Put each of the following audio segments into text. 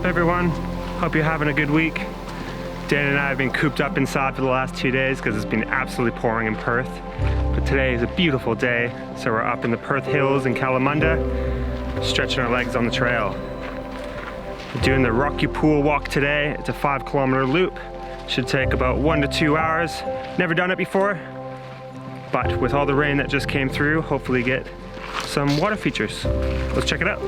everyone? Hope you're having a good week. Dan and I have been cooped up inside for the last 2 days because it's been absolutely pouring in Perth. But today is a beautiful day, so we're up in the Perth Hills in Kalamunda, stretching our legs on the trail. We're doing the Rocky Pool walk today. It's a 5-kilometer loop. Should take about 1 to 2 hours. Never done it before, but with all the rain that just came through, hopefully get some water features. Let's check it out.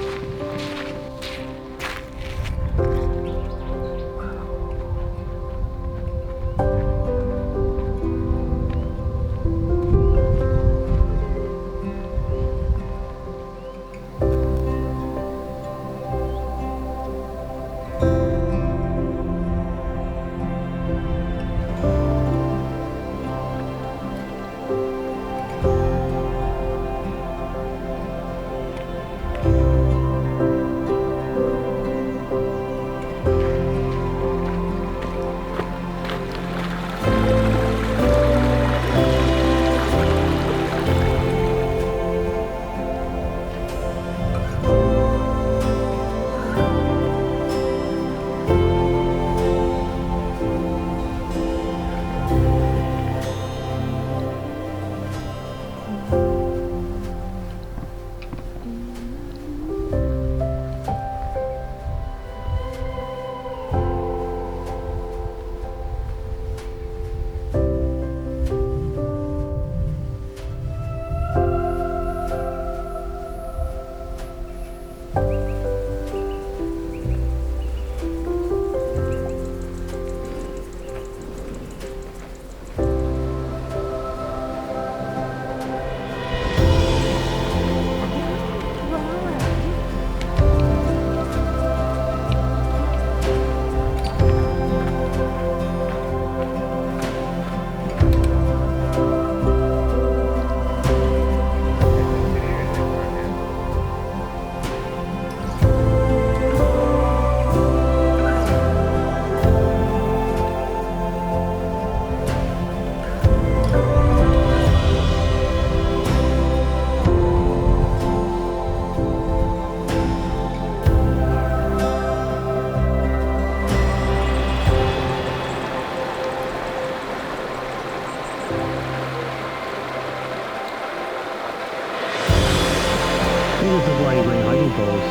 This is why you bring hiking poles.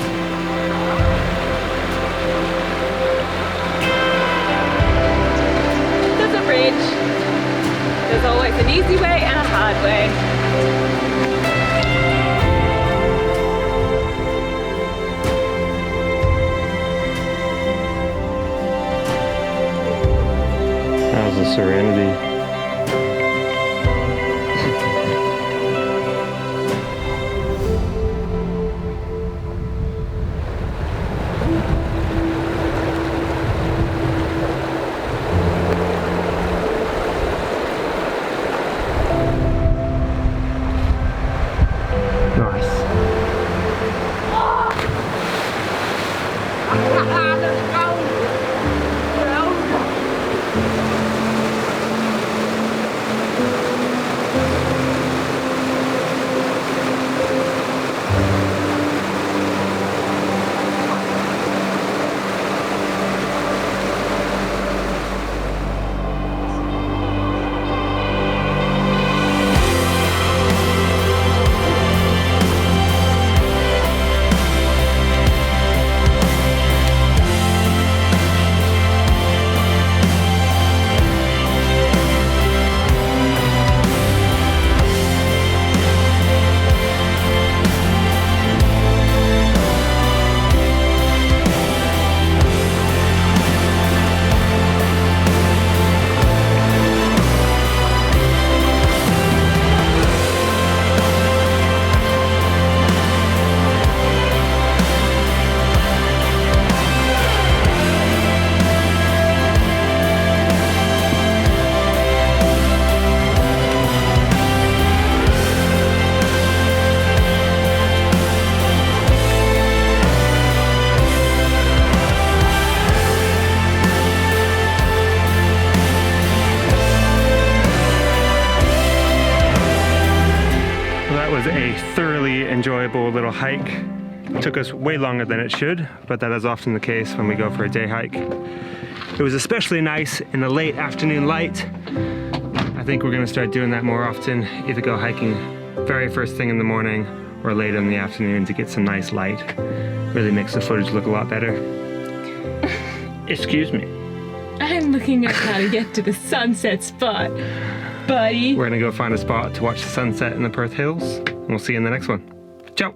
There's a bridge. There's always an easy way and a hard way. How's the serenity? A thoroughly enjoyable little hike. It took us way longer than it should, but that is often the case when we go for a day hike. It was especially nice in the late afternoon light. I think we're gonna start doing that more often, either go hiking very first thing in the morning or later in the afternoon to get some nice light. Really makes the footage look a lot better. Excuse me. I'm looking at how to get to the sunset spot, buddy. We're gonna go find a spot to watch the sunset in the Perth Hills, and we'll see you in the next one. Ciao.